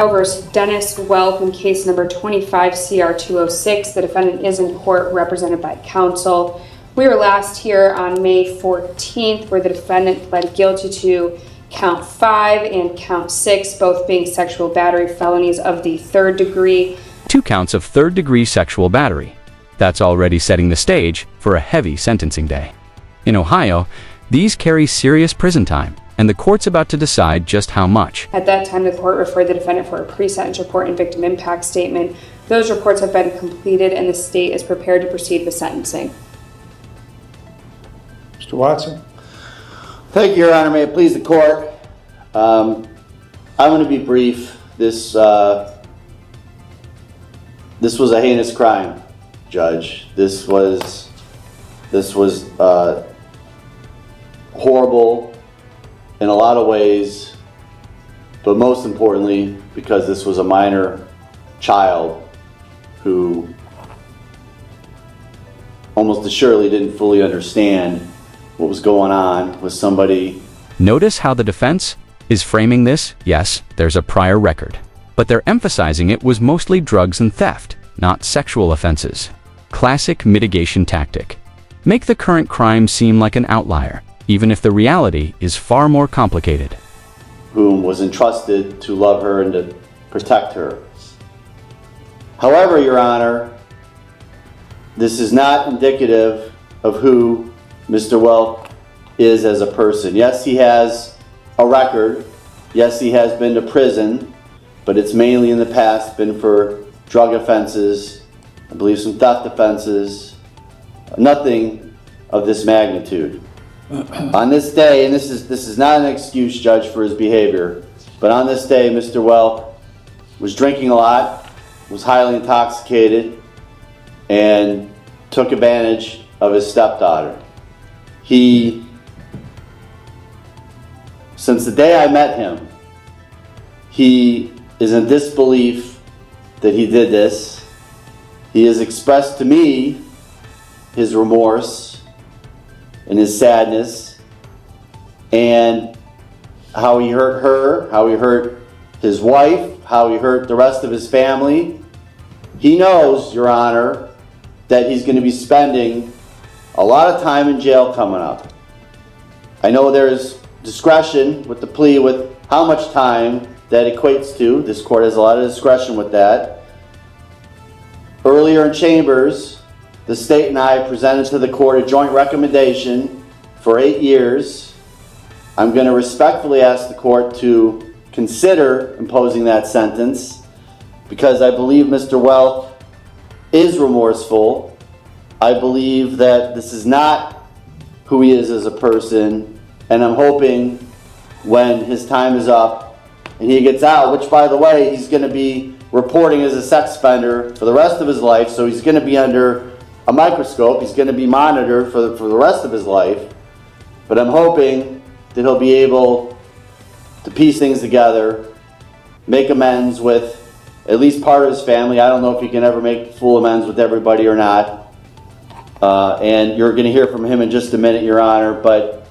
Versus Dennis Welp in case number 25 CR 206. The defendant is in court represented by counsel. We were last here on May 14th where the defendant pled guilty to count 5 and count 6, both being sexual battery felonies of the 3rd degree. 2 counts of 3rd-degree sexual battery. That's already setting the stage for a heavy sentencing day. In Ohio, these carry serious prison time, and the court's about to decide just how much. At that time, the court referred the defendant for a pre-sentence report and victim impact statement. Those reports have been completed, and the state is prepared to proceed with sentencing. Mr. Watson. Thank you, Your Honor. May it please the court. I'm going to be brief. This was a heinous crime, Judge. This was horrible in a lot of ways, but most importantly, because this was a minor child who almost assuredly didn't fully understand what was going on with somebody. Notice how the defense is framing this. Yes, there's a prior record, but they're emphasizing it was mostly drugs and theft, not sexual offenses. Classic mitigation tactic. Make the current crime seem like an outlier, even if the reality is far more complicated. Whom was entrusted to love her and to protect her. However, Your Honor, this is not indicative of who Mr. Welp is as a person. Yes, he has a record. Yes, he has been to prison, but it's mainly in the past been for drug offenses, I believe some theft offenses, nothing of this magnitude. On this day, and this is not an excuse, Judge, for his behavior, but on this day, Mr. Welp was drinking a lot, was highly intoxicated, and took advantage of his stepdaughter. Since the day I met him, he is in disbelief that he did this. He has expressed to me his remorse and his sadness and how he hurt her, how he hurt his wife, how he hurt the rest of his family. He knows, Your Honor, that he's going to be spending a lot of time in jail coming up. I know there's discretion with the plea with how much time that equates to. This court has a lot of discretion with that. Earlier in chambers, the state and I presented to the court a joint recommendation for 8 years. I'm going to respectfully ask the court to consider imposing that sentence because I believe Mr. Welp is remorseful. I believe that this is not who he is as a person, and I'm hoping when his time is up and he gets out, which by the way, he's going to be reporting as a sex offender for the rest of his life, so he's going to be under a microscope, he's going to be monitored for the rest of his life, but I'm hoping that he'll be able to piece things together, make amends with at least part of his family. I don't know if he can ever make full amends with everybody or not. And you're going to hear from him in just a minute, Your Honor. But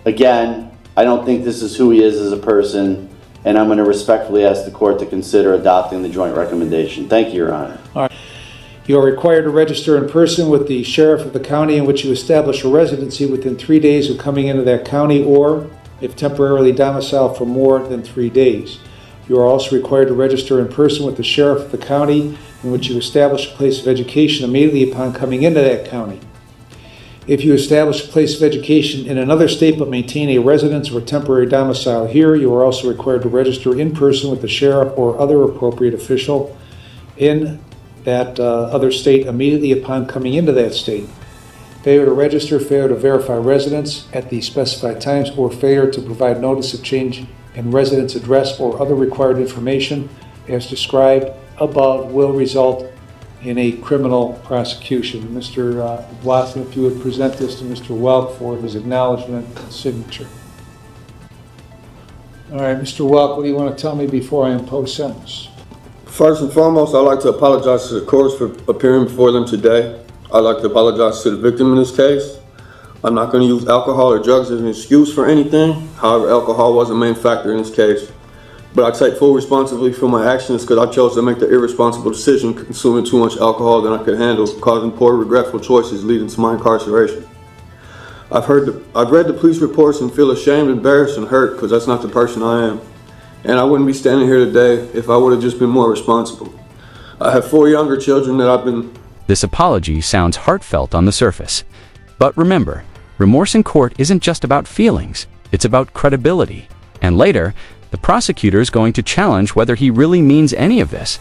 again, I don't think this is who he is as a person, and I'm going to respectfully ask the court to consider adopting the joint recommendation. Thank you, Your Honor. All right. You are required to register in person with the sheriff of the county in which you establish a residency within 3 days of coming into that county, or if temporarily domiciled for more than 3 days. You are also required to register in person with the sheriff of the county in which you establish a place of education immediately upon coming into that county. If you establish a place of education in another state but maintain a residence or temporary domicile here, you are also required to register in person with the sheriff or other appropriate official in that other state immediately upon coming into that state. Failure to register, failure to verify residence at the specified times, or failure to provide notice of change in residence address or other required information as described above will result in a criminal prosecution. Mr. Watson, if you would present this to Mr. Welp for his acknowledgement and signature. All right, Mr. Welp, what do you want to tell me before I impose sentence? First and foremost, I'd like to apologize to the courts for appearing before them today. I'd like to apologize to the victim in this case. I'm not going to use alcohol or drugs as an excuse for anything. However, alcohol was a main factor in this case. but I take full responsibility for my actions because I chose to make the irresponsible decision, consuming too much alcohol than I could handle, causing poor, regretful choices leading to my incarceration. I've read the police reports and feel ashamed, embarrassed, and hurt because that's not the person I am. And I wouldn't be standing here today if I would have just been more responsible. I have 4 younger children that I've been... This apology sounds heartfelt on the surface. But remember, remorse in court isn't just about feelings, it's about credibility. And later, the prosecutor is going to challenge whether he really means any of this.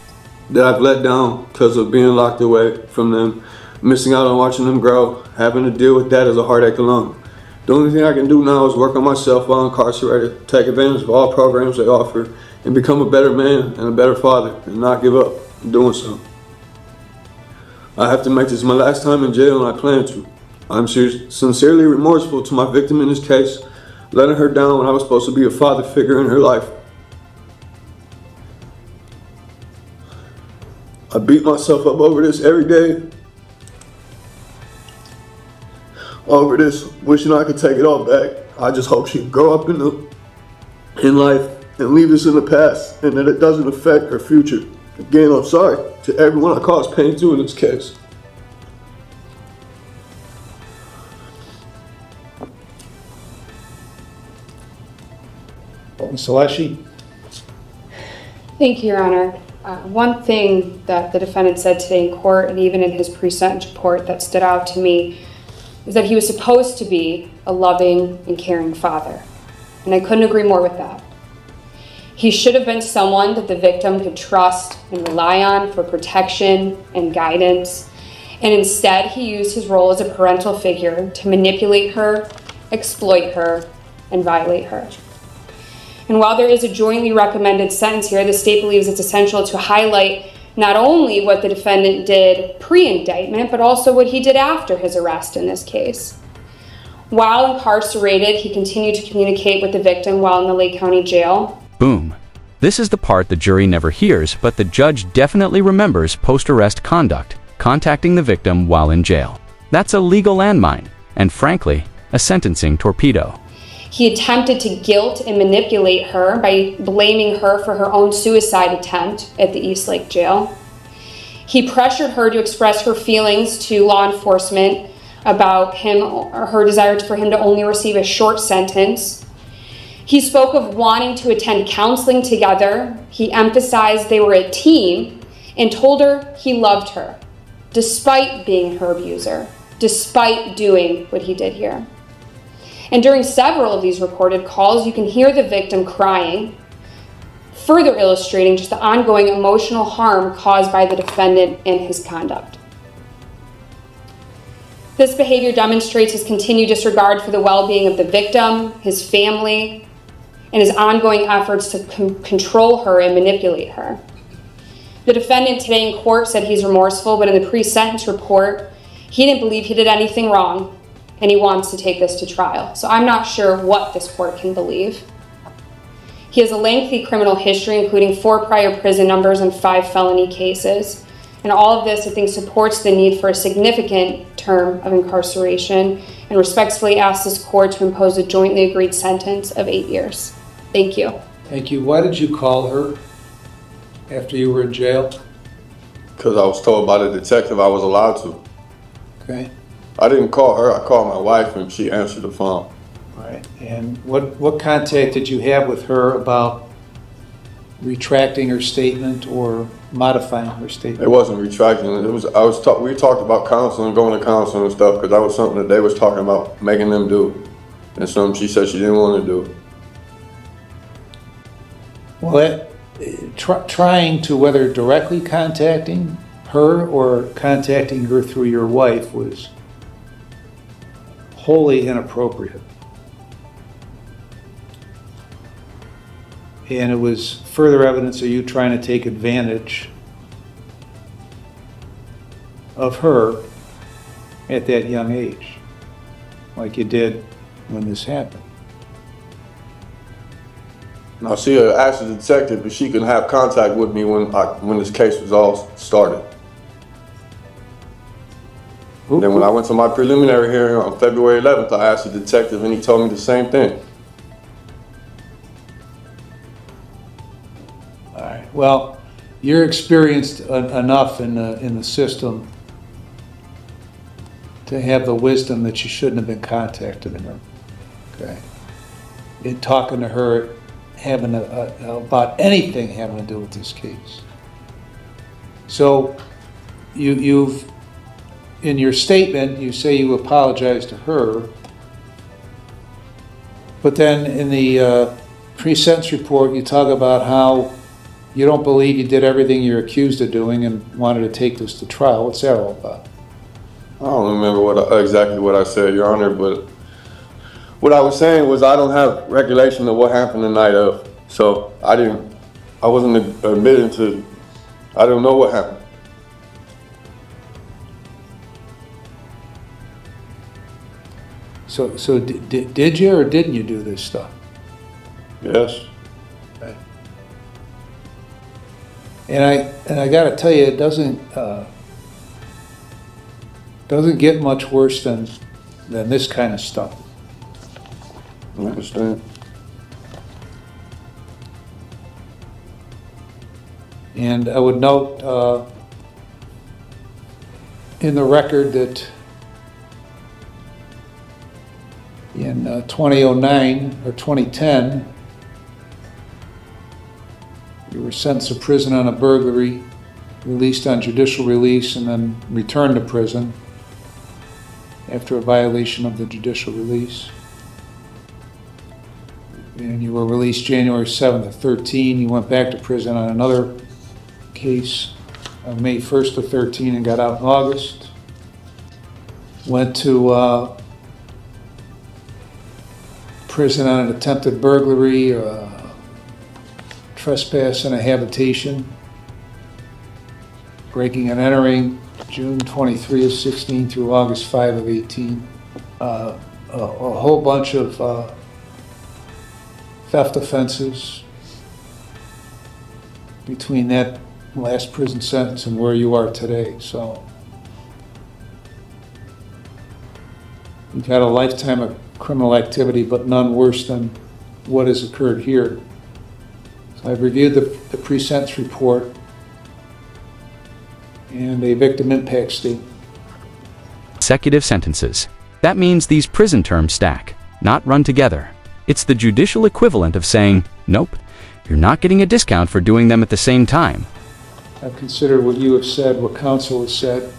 That I've let down because of being locked away from them, missing out on watching them grow, having to deal with that as a heartache alone. The only thing I can do now is work on myself while incarcerated, take advantage of all programs they offer, and become a better man and a better father, and not give up doing so. I have to make this my last time in jail, and I plan to. I'm sincerely remorseful to my victim in this case, letting her down when I was supposed to be a father figure in her life. I beat myself up over this every day. Over this, wishing I could take it all back. I just hope she can grow up in life and leave this in the past, and that it doesn't affect her future. Again, I'm sorry to everyone I caused pain to in this case. Ms. Alessi? Thank you, Your Honor. One thing that the defendant said today in court, and even in his pre-sentence report, that stood out to me is that he was supposed to be a loving and caring father. And I couldn't agree more with that. He should have been someone that the victim could trust and rely on for protection and guidance. And instead, he used his role as a parental figure to manipulate her, exploit her, and violate her. And while there is a jointly recommended sentence here, the state believes it's essential to highlight not only what the defendant did pre-indictment, but also what he did after his arrest in this case. While incarcerated, he continued to communicate with the victim while in the Lake County Jail. Boom. This is the part the jury never hears, but the judge definitely remembers post-arrest conduct, contacting the victim while in jail. That's a legal landmine, and frankly, a sentencing torpedo. He attempted to guilt and manipulate her by blaming her for her own suicide attempt at the East Lake Jail. He pressured her to express her feelings to law enforcement about him or her desire for him to only receive a short sentence. He spoke of wanting to attend counseling together. He emphasized they were a team and told her he loved her, despite being her abuser, despite doing what he did here. And during several of these recorded calls, you can hear the victim crying, further illustrating just the ongoing emotional harm caused by the defendant and his conduct. This behavior demonstrates his continued disregard for the well-being of the victim, his family, and his ongoing efforts to control her and manipulate her. The defendant today in court said he's remorseful, but in the pre-sentence report, he didn't believe he did anything wrong, and he wants to take this to trial. So I'm not sure what this court can believe. He has a lengthy criminal history, including 4 prior prison numbers and 5 felony cases. And all of this, I think, supports the need for a significant term of incarceration, and respectfully ask this court to impose a jointly agreed sentence of 8 years. Thank you. Thank you. Why did you call her after you were in jail? Because I was told by the detective I was allowed to. Okay. I didn't call her, I called my wife and she answered the phone. All right. And what contact did you have with her about retracting her statement or modifying her statement? It wasn't retracting, we talked about counseling, going to counseling and stuff, because that was something that they was talking about making them do. And something she said she didn't want to do. Well, trying to, whether directly contacting her or contacting her through your wife, was wholly inappropriate. And it was further evidence of you trying to take advantage of her at that young age, like you did when this happened. Now she had asked the detective if she could have contact with me when this case was all started. Then when I went to my preliminary hearing on February 11th, I asked the detective and he told me the same thing. Well, you're experienced enough in the system to have the wisdom that you shouldn't have been contacting her. Okay. In talking to her, having about anything having to do with this case. So, you've in your statement, you say you apologize to her, but then in the pre-sentence report, you talk about how you don't believe you did everything you're accused of doing and wanted to take this to trial. What's that all about? I don't remember exactly what I said, Your Honor, but what I was saying was I don't have recollection of what happened the night of. So I wasn't admitting to, I don't know what happened. So did you or didn't you do this stuff? Yes. Okay. And I got to tell you, it doesn't get much worse than this kind of stuff. I understand. And I would note in the record that in 2009 or 2010, you were sentenced to prison on a burglary, released on judicial release, and then returned to prison after a violation of the judicial release. And you were released January 7th of 13. You went back to prison on another case on May 1st of 13 and got out in August. Went to prison on an attempted burglary, trespass in a habitation, breaking and entering, June 23 of 16 through August 5 of 18. A whole bunch of theft offenses between that last prison sentence and where you are today. So you've had a lifetime of criminal activity, but none worse than what has occurred here. So I've reviewed the pre-sentence report and a victim impact statement. Consecutive sentences. That means these prison terms stack, not run together. It's the judicial equivalent of saying, nope, you're not getting a discount for doing them at the same time. I've considered what you have said, what counsel has said,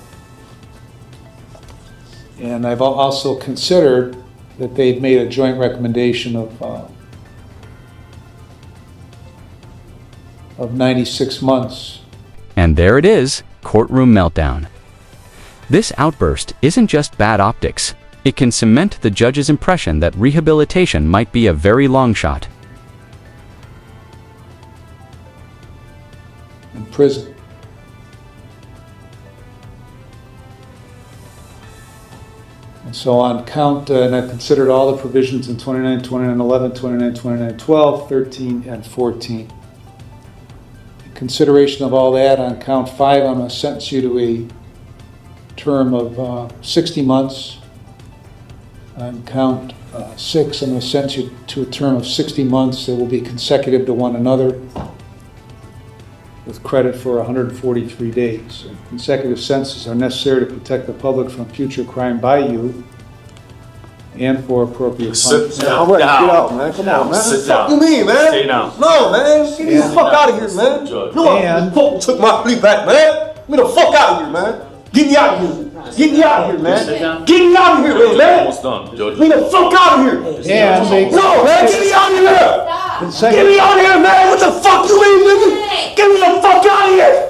and I've also considered that they've made a joint recommendation of 96 months. And there it is, courtroom meltdown. This outburst isn't just bad optics. It can cement the judge's impression that rehabilitation might be a very long shot. In prison. And so on count, and I've considered all the provisions in 29, 29, 11, 29, 29, 12, 13, and 14. In consideration of all that, on count 5, I'm going to sentence you to a term of 60 months. On count 6, I'm going to sentence you to a term of 60 months that will be consecutive to one another, with credit for 143 days. Consecutive sentences are necessary to protect the public from future crime by you and for appropriate punishment. Sit down. Get out, man. Come on, man. Sit What down. you mean, man? Stay down. No, man. Get me the fuck out of here, man. Judge. No, And- you took my plea back, man. Get me the fuck out of here, man. Get me out of here. Get me out of here, man. Sit down. Get me out of here, man. Almost done, Judge. Get me the fuck out of here. And they- No, man. Get me out of here. Get me out of here, man. What the fuck you mean, nigga? Get me the fuck out of here.